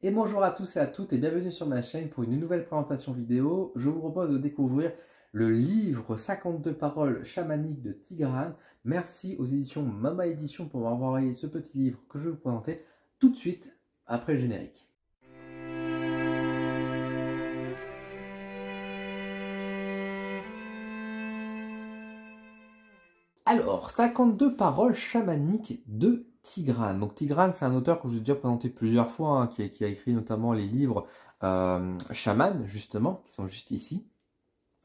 Et bonjour à tous et à toutes et bienvenue sur ma chaîne pour une nouvelle présentation vidéo. Je vous propose de découvrir le livre 52 paroles chamaniques de Tigrane. Merci aux éditions Mama Édition pour m'avoir envoyé ce petit livre que je vais vous présenter tout de suite après le générique. Alors, 52 paroles chamaniques de Tigrane. Donc Tigrane, c'est un auteur que je vous ai déjà présenté plusieurs fois, hein, qui a écrit notamment les livres Chaman, justement, qui sont juste ici,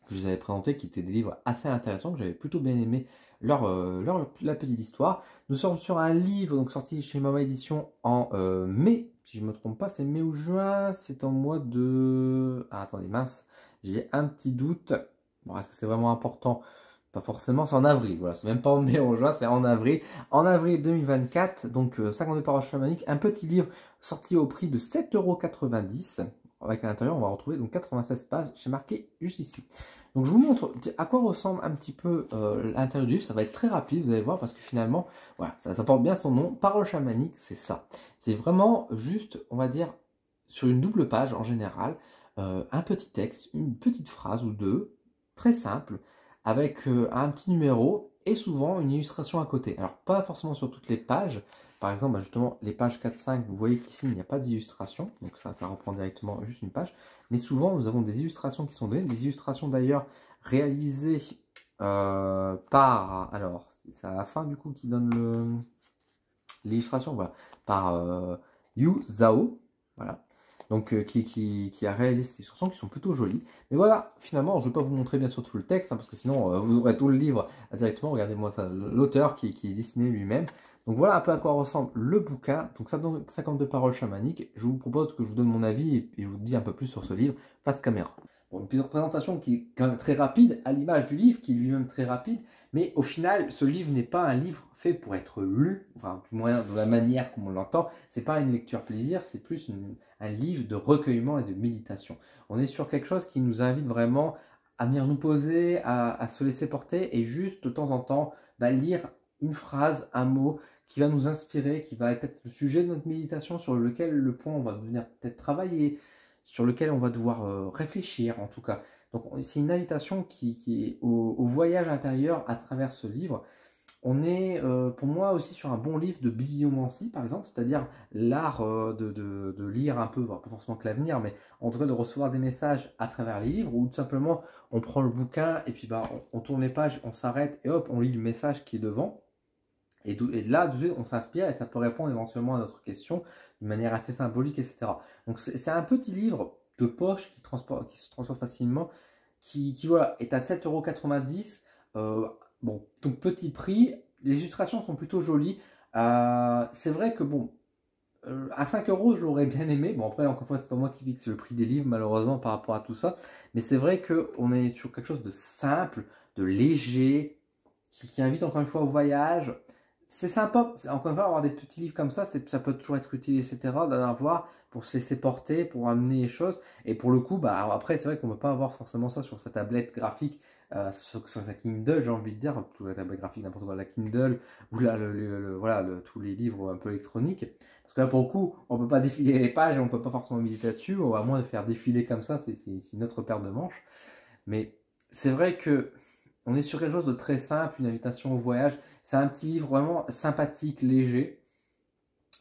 que je vous avais présenté, qui étaient des livres assez intéressants, que j'avais plutôt bien aimé la petite histoire. Nous sommes sur un livre donc sorti chez Mama Édition en mai, si je ne me trompe pas, c'est mai ou juin, c'est en mois de... Ah, attendez, mince, j'ai un petit doute. Bon, est-ce que c'est vraiment important? Pas forcément, c'est en avril, voilà, c'est même pas en mai ou en juin, c'est en avril. En avril 2024, donc 52 paroles chamaniques, un petit livre sorti au prix de 7,90 €. Avec à l'intérieur, on va retrouver donc 96 pages, j'ai marqué juste ici. Donc je vous montre à quoi ressemble un petit peu l'intérieur du livre, ça va être très rapide, vous allez voir, parce que finalement, voilà, ça porte bien son nom, paroles chamaniques, c'est ça. C'est vraiment juste, on va dire, sur une double page en général, un petit texte, une petite phrase ou deux, très simple, avec un petit numéro et souvent une illustration à côté. Alors pas forcément sur toutes les pages, par exemple justement les pages 4-5, vous voyez qu'ici il n'y a pas d'illustration, donc ça reprend directement juste une page, mais souvent nous avons des illustrations qui sont données, des illustrations d'ailleurs réalisées par, alors c'est à la fin du coup qui donne l'illustration, voilà, par Yu Zhao, voilà. Donc qui a réalisé ces chansons qui sont plutôt jolies. Mais voilà, finalement, je ne vais pas vous montrer bien sûr tout le texte, hein, parce que sinon vous aurez tout le livre directement. Regardez-moi ça, l'auteur qui est dessiné lui-même. Donc voilà un peu à quoi ressemble le bouquin. Donc ça donne 52 paroles chamaniques. Je vous propose que je vous donne mon avis et je vous dis un peu plus sur ce livre face caméra. Bon, une petite présentation qui est quand même très rapide, à l'image du livre, qui est lui-même très rapide. Mais au final, ce livre n'est pas un livre fait pour être lu, enfin du moins de la manière comme on l'entend. C'est pas une lecture plaisir, c'est plus un livre de recueillement et de méditation. On est sur quelque chose qui nous invite vraiment à venir nous poser, à se laisser porter et juste de temps en temps lire une phrase, un mot qui va nous inspirer, qui va être le sujet de notre méditation, sur lequel le point on va venir peut-être travailler, sur lequel on va devoir réfléchir en tout cas. Donc c'est une invitation qui est au voyage intérieur à travers ce livre. On est pour moi aussi sur un bon livre de bibliomancie par exemple, c'est-à-dire l'art de lire un peu, pas forcément que l'avenir, mais en tout cas de recevoir des messages à travers les livres, ou tout simplement on prend le bouquin et puis on tourne les pages, on s'arrête et hop, on lit le message qui est devant. Et de là, on s'inspire et ça peut répondre éventuellement à notre question d'une manière assez symbolique, etc. Donc c'est un petit livre de poche qui se transporte facilement, qui voilà, est à 7,90 €. Bon, donc petit prix, les illustrations sont plutôt jolies. C'est vrai que bon, à 5 € je l'aurais bien aimé. Bon après, encore une fois, c'est pas moi qui fixe le prix des livres malheureusement par rapport à tout ça. Mais c'est vrai qu'on est sur quelque chose de simple, de léger, qui invite encore une fois au voyage. C'est sympa, encore une fois, avoir des petits livres comme ça peut toujours être utile, etc. D'en avoir pour se laisser porter, pour amener les choses. Et pour le coup, alors après, c'est vrai qu'on ne peut pas avoir forcément ça sur sa tablette graphique, sur sa Kindle, j'ai envie de dire, tout la tablette graphique, n'importe quoi, la Kindle, ou là, voilà, tous les livres un peu électroniques. Parce que là, pour le coup, on ne peut pas défiler les pages, on ne peut pas forcément méditer là-dessus, ou à moins de faire défiler comme ça, c'est une autre paire de manches. Mais c'est vrai que on est sur quelque chose de très simple, une invitation au voyage. C'est un petit livre vraiment sympathique, léger,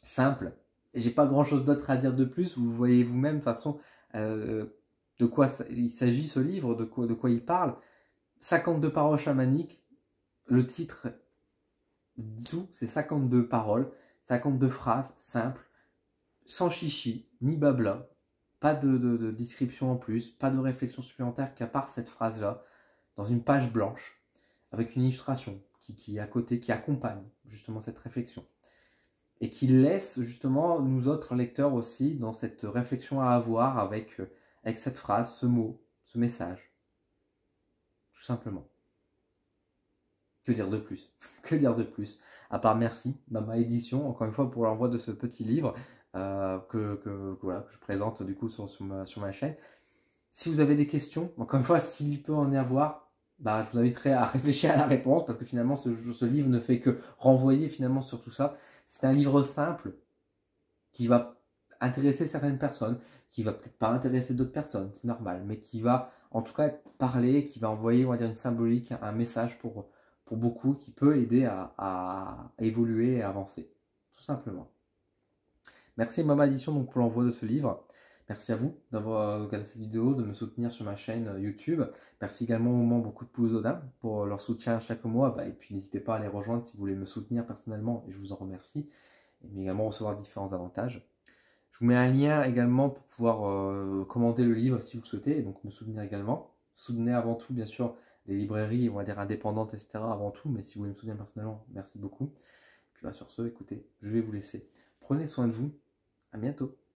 simple. J'ai pas grand chose d'autre à dire de plus. Vous voyez vous-même de toute façon de quoi il s'agit ce livre, de quoi il parle. 52 paroles chamaniques. Le titre dit tout, c'est 52 paroles, 52 phrases simples, sans chichi, ni blabla. Pas de description en plus, pas de réflexion supplémentaire qu'à part cette phrase-là, dans une page blanche, avec une illustration qui est à côté, qui accompagne justement cette réflexion. Et qui laisse justement nous autres lecteurs aussi dans cette réflexion à avoir avec cette phrase, ce mot, ce message. Tout simplement. Que dire de plus? Que dire de plus? À part merci, Mama Édition, encore une fois, pour l'envoi de ce petit livre voilà, que je présente du coup sur ma chaîne. Si vous avez des questions, encore une fois, s'il peut en y avoir, je vous inviterai à réfléchir à la réponse, parce que finalement, ce livre ne fait que renvoyer finalement sur tout ça. C'est un livre simple qui va intéresser certaines personnes, qui va peut-être pas intéresser d'autres personnes, c'est normal, mais qui va en tout cas parler, qui va envoyer, on va dire, une symbolique, un message pour beaucoup, qui peut aider à évoluer et à avancer, tout simplement. Merci Mama Edition donc, pour l'envoi de ce livre. Merci à vous d'avoir regardé cette vidéo, de me soutenir sur ma chaîne YouTube. Merci également aux membres Coup de pouce Odin pour leur soutien chaque mois. Et puis n'hésitez pas à les rejoindre si vous voulez me soutenir personnellement, et je vous en remercie. Mais également recevoir différents avantages. Je vous mets un lien également pour pouvoir commander le livre si vous le souhaitez, et donc me soutenir également. Soutenez avant tout, bien sûr, les librairies, on va dire indépendantes, etc. avant tout, mais si vous voulez me soutenir personnellement, merci beaucoup. Puis sur ce, écoutez, je vais vous laisser. Prenez soin de vous. À bientôt.